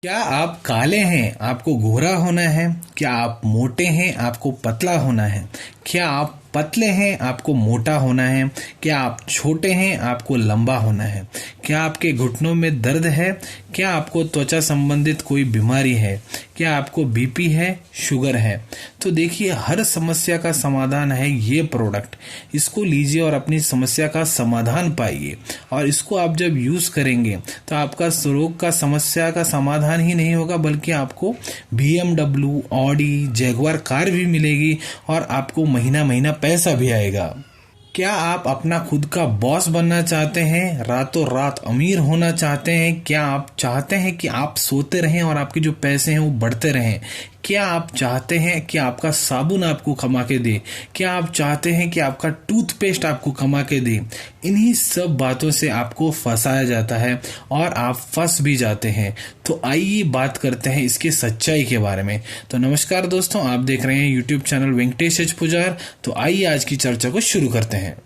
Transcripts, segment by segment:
क्या आप काले हैं, आपको गोरा होना है? क्या आप मोटे हैं, आपको पतला होना है? क्या आप पतले हैं, आपको मोटा होना है? क्या आप छोटे हैं, आपको लंबा होना है? क्या आपके घुटनों में दर्द है? क्या आपको त्वचा संबंधित कोई बीमारी है? क्या आपको बीपी है, शुगर है? तो देखिए, हर समस्या का समाधान है ये प्रोडक्ट। इसको लीजिए और अपनी समस्या का समाधान पाइए। और इसको आप जब यूज करेंगे तो आपका रोग का समस्या का समाधान ही नहीं होगा, बल्कि आपको BMW, ऑडी, जैगवार कार भी मिलेगी और आपको महीना महीना पैसा भी आएगा। क्या आप अपना खुद का बॉस बनना चाहते हैं, रातों रात अमीर होना चाहते हैं? क्या आप चाहते हैं कि आप सोते रहें और आपके जो पैसे हैं वो बढ़ते रहें? क्या आप चाहते हैं कि आपका साबुन आपको कमा के दे? क्या आप चाहते हैं कि आपका टूथपेस्ट आपको कमा के दे? इन्हीं सब बातों से आपको फंसाया जाता है और आप फंस भी जाते हैं। तो आइए बात करते हैं इसकी सच्चाई के बारे में। तो नमस्कार दोस्तों, आप देख रहे हैं यूट्यूब चैनल वेंकटेश एच पुजार। तो आइए आज की चर्चा को शुरू करते हैं।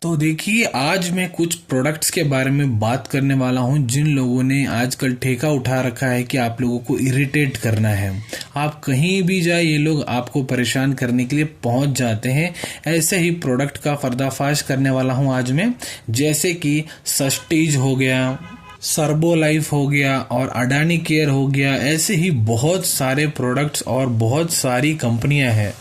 तो देखिए, आज मैं कुछ प्रोडक्ट्स के बारे में बात करने वाला हूं जिन लोगों ने आजकल ठेका उठा रखा है कि आप लोगों को इरिटेट करना है। आप कहीं भी जाए, ये लोग आपको परेशान करने के लिए पहुंच जाते हैं। ऐसे ही प्रोडक्ट का पर्दाफाश करने वाला हूं आज मैं, जैसे कि सस्टीज हो गया, सर्बो लाइफ हो गया और अडानी केयर हो गया। ऐसे ही बहुत सारे प्रोडक्ट्स और बहुत सारी कंपनियां हैं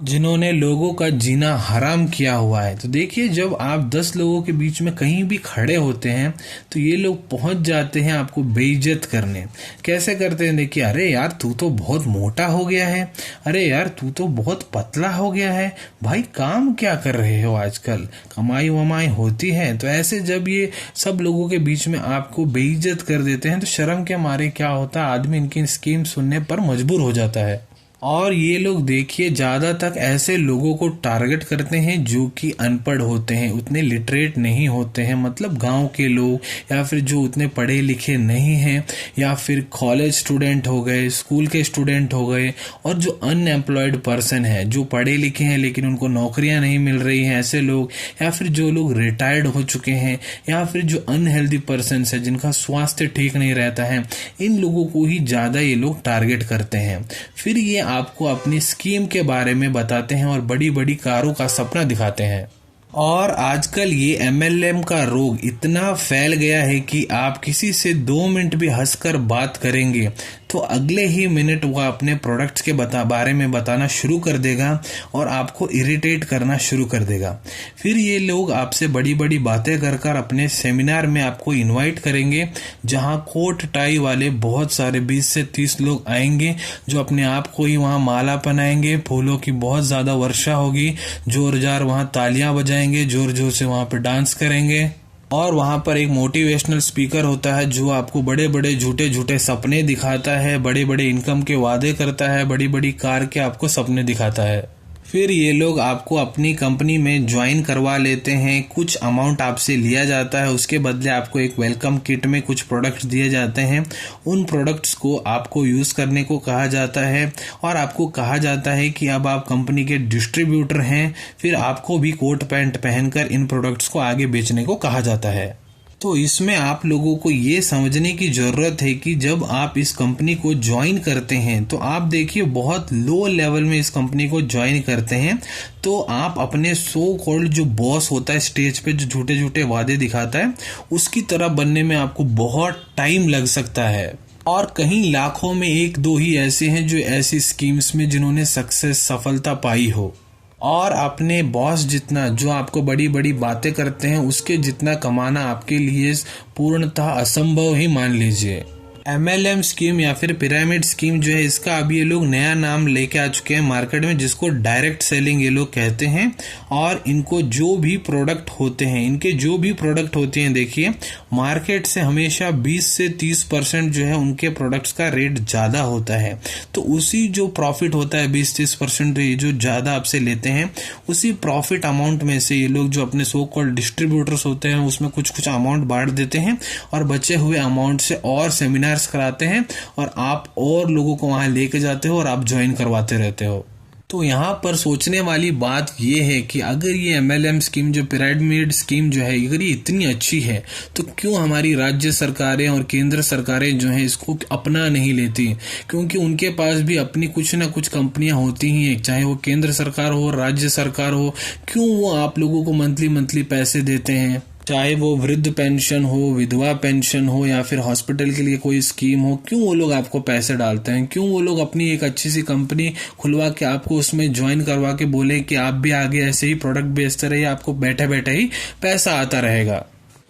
जिन्होंने लोगों का जीना हराम किया हुआ है। तो देखिए, जब आप 10 लोगों के बीच में कहीं भी खड़े होते हैं तो ये लोग पहुंच जाते हैं आपको बेइज्जत करने। कैसे करते हैं? देखिए, अरे यार तू तो बहुत मोटा हो गया है, अरे यार तू तो बहुत पतला हो गया है, भाई काम क्या कर रहे हो आजकल, कमाई वमाई होती है? तो ऐसे जब ये सब लोगों के बीच में आपको बेइज्जत कर देते हैं तो शर्म के मारे क्या होता है, आदमी इनकी स्कीम सुनने पर मजबूर हो जाता है। और ये लोग देखिए, ज्यादा तक ऐसे लोगों को टारगेट करते हैं जो कि अनपढ़ होते हैं, उतने लिटरेट नहीं होते हैं, मतलब गांव के लोग या फिर जो उतने पढ़े लिखे नहीं हैं, या फिर कॉलेज स्टूडेंट हो गए, स्कूल के स्टूडेंट हो गए, और जो अनएम्प्लॉयड पर्सन है, जो पढ़े लिखे हैं लेकिन उनको नौकरियां नहीं मिल रही हैं, ऐसे लोग, या फिर जो लोग रिटायर्ड हो चुके हैं, या फिर जो अनहेल्दी पर्सन है जिनका स्वास्थ्य ठीक नहीं रहता है, इन लोगों को ही ज्यादा ये लोग टारगेट करते हैं। फिर ये आपको अपनी स्कीम के बारे में बताते हैं और बड़ी बड़ी कारों का सपना दिखाते हैं। और आजकल ये MLM का रोग इतना फैल गया है कि आप किसी से 2 मिनट भी हंसकर बात करेंगे तो अगले ही मिनट वह अपने प्रोडक्ट्स के बारे में बताना शुरू कर देगा और आपको इरिटेट करना शुरू कर देगा। फिर ये लोग आपसे बड़ी बड़ी बातें कर अपने सेमिनार में आपको इनवाइट करेंगे, जहां कोट टाई वाले बहुत सारे 20 से 30 लोग आएंगे, जो अपने आप को ही वहां माला पहनाएंगे, फूलों की बहुत ज्यादा वर्षा होगी, जोर जार वहां तालियां बजाएंगे, जोर जोर से वहां पर डांस करेंगे। और वहां पर एक मोटिवेशनल स्पीकर होता है जो आपको बड़े बड़े झूठे झूठे सपने दिखाता है, बड़े बड़े इनकम के वादे करता है, बड़ी बड़ी कार के आपको सपने दिखाता है। फिर ये लोग आपको अपनी कंपनी में ज्वाइन करवा लेते हैं, कुछ अमाउंट आपसे लिया जाता है, उसके बदले आपको एक वेलकम किट में कुछ प्रोडक्ट्स दिए जाते हैं। उन प्रोडक्ट्स को आपको यूज करने को कहा जाता है और आपको कहा जाता है कि अब आप कंपनी के डिस्ट्रीब्यूटर हैं। फिर आपको भी कोट पैंट पहनकर इन प्रोडक्ट्स को आगे बेचने को कहा जाता है। तो इसमें आप लोगों को ये समझने की जरूरत है कि जब आप इस कंपनी को ज्वाइन करते हैं तो आप देखिए, बहुत लो लेवल में इस कंपनी को ज्वाइन करते हैं तो आप अपने सो कॉल्ड जो बॉस होता है स्टेज पे, जो झूठे झूठे वादे दिखाता है, उसकी तरह बनने में आपको बहुत टाइम लग सकता है। और कहीं लाखों में 1-2 ही ऐसे हैं जो ऐसी स्कीम्स में जिन्होंने सफलता पाई हो। और अपने बॉस जितना, जो आपको बड़ी बड़ी बातें करते हैं, उसके जितना कमाना आपके लिए पूर्णतः असंभव ही मान लीजिए। MLM स्कीम या फिर पिरामिड स्कीम जो है, इसका अभी ये लोग नया नाम लेके आ चुके हैं मार्केट में, जिसको डायरेक्ट सेलिंग ये लोग कहते हैं। और इनको जो भी प्रोडक्ट होते हैं, इनके जो भी प्रोडक्ट होते हैं, देखिए मार्केट से हमेशा 20 से 30% जो है उनके प्रोडक्ट्स का रेट ज्यादा होता है। तो उसी जो प्रॉफिट होता है 20-30% जो ज्यादा आपसे लेते हैं, उसी प्रॉफिट अमाउंट में से ये लोग जो अपने सो कॉल्ड डिस्ट्रीब्यूटर्स होते हैं उसमें कुछ कुछ अमाउंट बांट देते हैं और बचे हुए अमाउंट से और सेमिनार कराते हैं और आप और लोगों को वहां लेके जाते हो और आप ज्वाइन करवाते रहते हो। तो यहाँ पर सोचने वाली बात ये है कि अगर ये MLM स्कीम जो पिरामिड स्कीम जो है अगर ये इतनी अच्छी है तो क्यों हमारी राज्य सरकारें और केंद्र सरकारें जो हैं इसको अपना नहीं लेती, क्योंकि उनके पास भी अपनी कुछ ना कुछ कंपनियां होती ही हैं, चाहे वो केंद्र सरकार हो राज्य सरकार हो। क्यों वो आप लोगों को मंथली पैसे देते हैं, चाहे वो वृद्ध पेंशन हो, विधवा पेंशन हो या फिर हॉस्पिटल के लिए कोई स्कीम हो, क्यों वो लोग आपको पैसे डालते हैं? क्यों वो लोग अपनी एक अच्छी सी कंपनी खुलवा के आपको उसमें ज्वाइन करवा के बोले कि आप भी आगे ऐसे ही प्रोडक्ट बेचते रहिए, आपको बैठे बैठे ही पैसा आता रहेगा?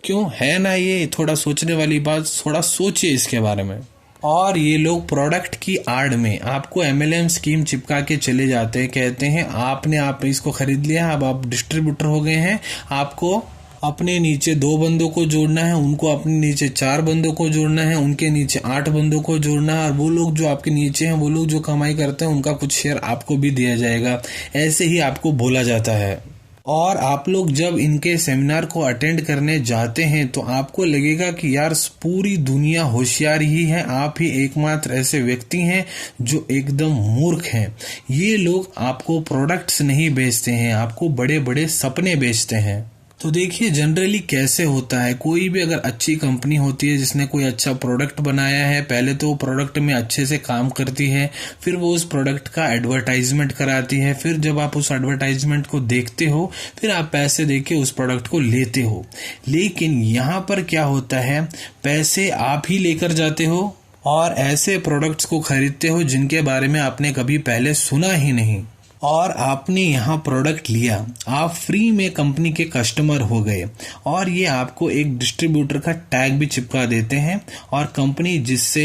क्यों है ना ये थोड़ा सोचने वाली बात। थोड़ा सोचिए इसके बारे में। और ये लोग प्रोडक्ट की आड़ में आपको MLM स्कीम चिपका के चले जाते हैं, कहते हैं आप इसको खरीद लिया, अब आप डिस्ट्रीब्यूटर हो गए हैं, आपको अपने नीचे 2 बंदों को जोड़ना है, उनको अपने नीचे 4 बंदों को जोड़ना है, उनके नीचे 8 बंदों को जोड़ना है, और वो लोग जो आपके नीचे हैं वो लोग जो कमाई करते हैं उनका कुछ शेयर आपको भी दिया जाएगा। ऐसे ही आपको बोला जाता है। और आप लोग जब इनके सेमिनार को अटेंड करने जाते हैं तो आपको लगेगा कि यार पूरी दुनिया होशियार ही है, आप ही एकमात्र ऐसे व्यक्ति हैं जो एकदम मूर्ख हैं। ये लोग आपको प्रोडक्ट्स नहीं बेचते हैं, आपको बड़े बड़े सपने बेचते हैं। तो देखिए जनरली कैसे होता है, कोई भी अगर अच्छी कंपनी होती है जिसने कोई अच्छा प्रोडक्ट बनाया है, पहले तो वो प्रोडक्ट में अच्छे से काम करती है, फिर वो उस प्रोडक्ट का एडवर्टाइजमेंट कराती है, फिर जब आप उस एडवर्टाइजमेंट को देखते हो फिर आप पैसे देके उस प्रोडक्ट को लेते हो। लेकिन यहाँ पर क्या होता है, पैसे आप ही लेकर जाते हो और ऐसे प्रोडक्ट्स को खरीदते हो जिनके बारे में आपने कभी पहले सुना ही नहीं, और आपने यहाँ प्रोडक्ट लिया, आप फ्री में कंपनी के कस्टमर हो गए, और ये आपको एक डिस्ट्रीब्यूटर का टैग भी चिपका देते हैं, और कंपनी जिससे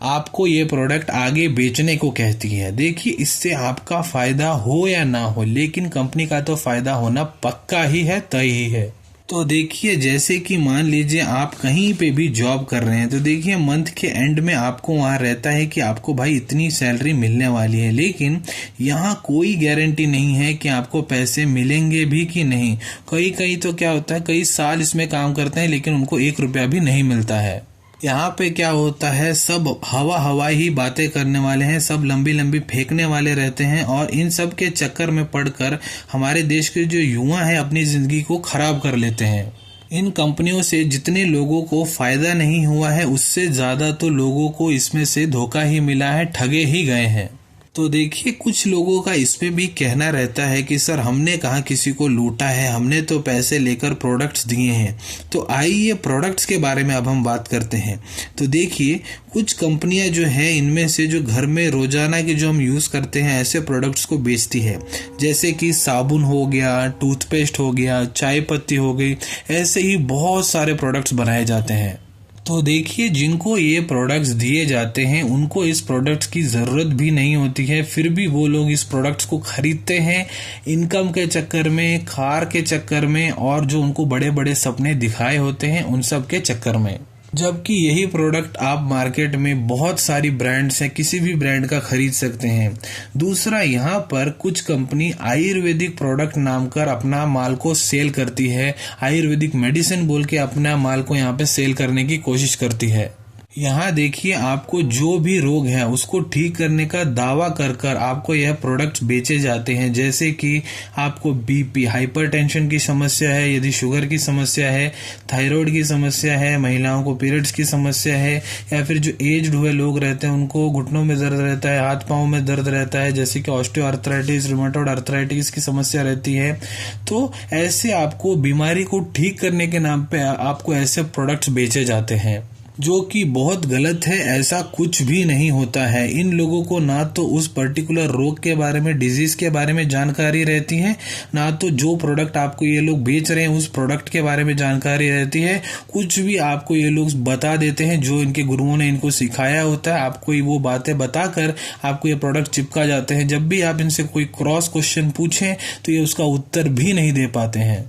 आपको ये प्रोडक्ट आगे बेचने को कहती है। देखिए इससे आपका फायदा हो या ना हो, लेकिन कंपनी का तो फायदा होना पक्का ही है, तय ही है। तो देखिए जैसे कि मान लीजिए आप कहीं पे भी जॉब कर रहे हैं, तो देखिए मंथ के एंड में आपको वहाँ रहता है कि आपको भाई इतनी सैलरी मिलने वाली है, लेकिन यहाँ कोई गारंटी नहीं है कि आपको पैसे मिलेंगे भी कि नहीं। कई तो क्या होता है, कई साल इसमें काम करते हैं लेकिन उनको 1 रुपया भी नहीं मिलता है। यहाँ पे क्या होता है, सब हवा ही बातें करने वाले हैं, सब लंबी फेंकने वाले रहते हैं, और इन सब के चक्कर में पड़कर हमारे देश के जो युवा हैं अपनी जिंदगी को खराब कर लेते हैं। इन कंपनियों से जितने लोगों को फायदा नहीं हुआ है उससे ज्यादा तो लोगों को इसमें से धोखा ही मिला है, ठगे ही गए हैं। तो देखिए कुछ लोगों का इसमें भी कहना रहता है कि सर हमने कहाँ किसी को लूटा है, हमने तो पैसे लेकर प्रोडक्ट्स दिए हैं। तो आइए प्रोडक्ट्स के बारे में अब हम बात करते हैं। तो देखिए कुछ कंपनियां जो हैं इनमें से जो घर में रोजाना के जो हम यूज़ करते हैं ऐसे प्रोडक्ट्स को बेचती है, जैसे कि साबुन हो गया, टूथपेस्ट हो गया, चाय पत्ती हो गई, ऐसे ही बहुत सारे प्रोडक्ट्स बनाए जाते हैं। तो देखिए जिनको ये प्रोडक्ट्स दिए जाते हैं उनको इस प्रोडक्ट्स की ज़रूरत भी नहीं होती है, फिर भी वो लोग इस प्रोडक्ट्स को खरीदते हैं इनकम के चक्कर में, खार के चक्कर में, और जो उनको बड़े बड़े सपने दिखाए होते हैं उन सब के चक्कर में। जबकि यही प्रोडक्ट आप मार्केट में बहुत सारी ब्रांड्स हैं, किसी भी ब्रांड का खरीद सकते हैं। दूसरा, यहाँ पर कुछ कंपनी आयुर्वेदिक प्रोडक्ट नाम कर अपना माल को सेल करती है, आयुर्वेदिक मेडिसिन बोल के अपना माल को यहाँ पे सेल करने की कोशिश करती है। यहाँ देखिए आपको जो भी रोग है उसको ठीक करने का दावा कर कर आपको यह प्रोडक्ट्स बेचे जाते हैं, जैसे कि आपको बीपी, हाइपरटेंशन की समस्या है, यदि शुगर की समस्या है, थायराइड की समस्या है, महिलाओं को पीरियड्स की समस्या है, या फिर जो एज्ड हुए लोग रहते हैं उनको घुटनों में दर्द रहता है, हाथ पाँव में दर्द रहता है, जैसे कि ऑस्टियोआर्थराइटिस, रूमेटॉइड आर्थराइटिस की समस्या रहती है। तो ऐसे आपको बीमारी को ठीक करने के नाम पे आपको ऐसे प्रोडक्ट्स बेचे जाते हैं, जो कि बहुत गलत है। ऐसा कुछ भी नहीं होता है। इन लोगों को ना तो उस पर्टिकुलर रोग के बारे में, डिजीज के बारे में जानकारी रहती है, ना तो जो प्रोडक्ट आपको ये लोग बेच रहे हैं उस प्रोडक्ट के बारे में जानकारी रहती है। कुछ भी आपको ये लोग बता देते हैं, जो इनके गुरुओं ने इनको सिखाया होता है, आपको वो बातें बताकर आपको ये प्रोडक्ट चिपका जाते हैं। जब भी आप इनसे कोई क्रॉस क्वेश्चन पूछें तो ये उसका उत्तर भी नहीं दे पाते हैं।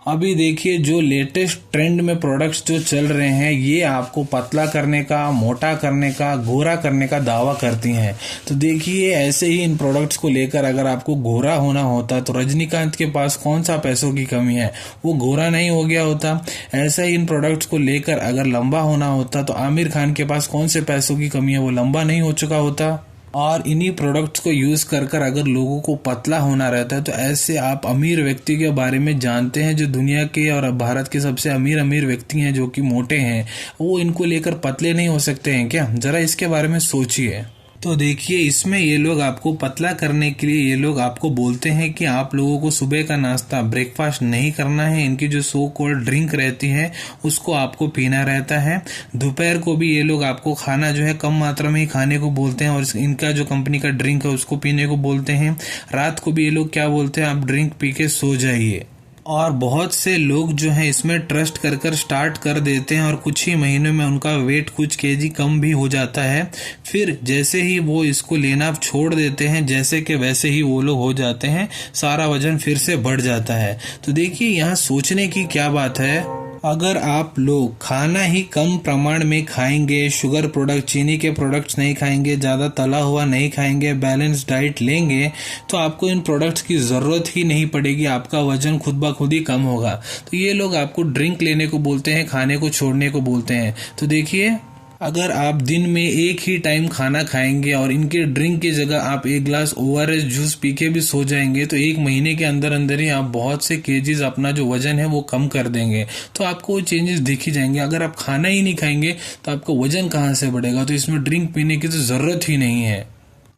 अभी देखिए जो लेटेस्ट ट्रेंड में प्रोडक्ट्स जो चल रहे हैं ये आपको पतला करने का, मोटा करने का, गोरा करने का दावा करती हैं। तो देखिए ऐसे ही इन प्रोडक्ट्स को लेकर अगर आपको गोरा होना होता तो रजनीकांत के पास कौन सा पैसों की कमी है, वो गोरा नहीं हो गया होता। ऐसा ही इन प्रोडक्ट्स को लेकर अगर लंबा होना होता तो आमिर खान के पास कौन से पैसों की कमी है, वो लंबा नहीं हो चुका होता। और इन्हीं प्रोडक्ट्स को यूज़ कर अगर लोगों को पतला होना रहता है तो ऐसे आप अमीर व्यक्ति के बारे में जानते हैं जो दुनिया के और भारत के सबसे अमीर व्यक्ति हैं जो कि मोटे हैं, वो इनको लेकर पतले नहीं हो सकते हैं क्या? ज़रा इसके बारे में सोचिए। तो देखिए, इसमें ये लोग आपको पतला करने के लिए ये लोग आपको बोलते हैं कि आप लोगों को सुबह का नाश्ता ब्रेकफास्ट नहीं करना है, इनकी जो सो कॉल्ड ड्रिंक रहती है उसको आपको पीना रहता है। दोपहर को भी ये लोग आपको खाना जो है कम मात्रा में ही खाने को बोलते हैं और इनका जो कंपनी का ड्रिंक है उसको पीने को बोलते हैं। रात को भी ये लोग क्या बोलते हैं, आप ड्रिंक पी के सो जाइए। और बहुत से लोग जो हैं इसमें ट्रस्ट कर स्टार्ट कर देते हैं और कुछ ही महीनों में उनका वेट कुछ केजी कम भी हो जाता है। फिर जैसे ही वो इसको लेना छोड़ देते हैं जैसे कि वैसे ही वो लोग हो जाते हैं, सारा वजन फिर से बढ़ जाता है। तो देखिए, यहाँ सोचने की क्या बात है, अगर आप लोग खाना ही कम प्रमाण में खाएंगे, शुगर प्रोडक्ट, चीनी के प्रोडक्ट्स नहीं खाएंगे, ज़्यादा तला हुआ नहीं खाएंगे, बैलेंस डाइट लेंगे, तो आपको इन प्रोडक्ट्स की ज़रूरत ही नहीं पड़ेगी, आपका वजन खुद ब खुद ही कम होगा। तो ये लोग आपको ड्रिंक लेने को बोलते हैं, खाने को छोड़ने को बोलते हैं। तो देखिए, अगर आप दिन में एक ही टाइम खाना खाएंगे और इनके ड्रिंक की जगह आप एक ग्लास ORS जूस पी के भी सो जाएंगे तो एक महीने के अंदर अंदर ही आप बहुत से केजीज अपना जो वजन है वो कम कर देंगे। तो आपको वो चेंजेस दिख ही जाएंगे। अगर आप खाना ही नहीं खाएंगे तो आपका वजन कहाँ से बढ़ेगा? तो इसमें ड्रिंक पीने की तो ज़रूरत ही नहीं है।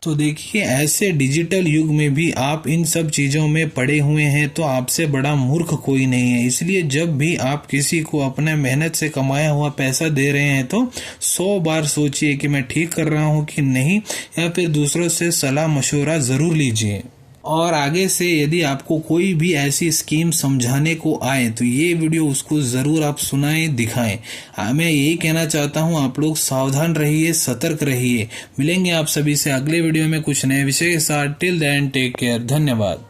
तो देखिए, ऐसे डिजिटल युग में भी आप इन सब चीज़ों में पड़े हुए हैं तो आपसे बड़ा मूर्ख कोई नहीं है। इसलिए जब भी आप किसी को अपने मेहनत से कमाया हुआ पैसा दे रहे हैं तो 100 बार सोचिए कि मैं ठीक कर रहा हूँ कि नहीं, या फिर दूसरों से सलाह मशवरा ज़रूर लीजिए। और आगे से यदि आपको कोई भी ऐसी स्कीम समझाने को आए तो ये वीडियो उसको ज़रूर आप सुनाएं, दिखाएं। मैं यही कहना चाहता हूँ, आप लोग सावधान रहिए, सतर्क रहिए। मिलेंगे आप सभी से अगले वीडियो में कुछ नए विषय के साथ। Till then take care. धन्यवाद।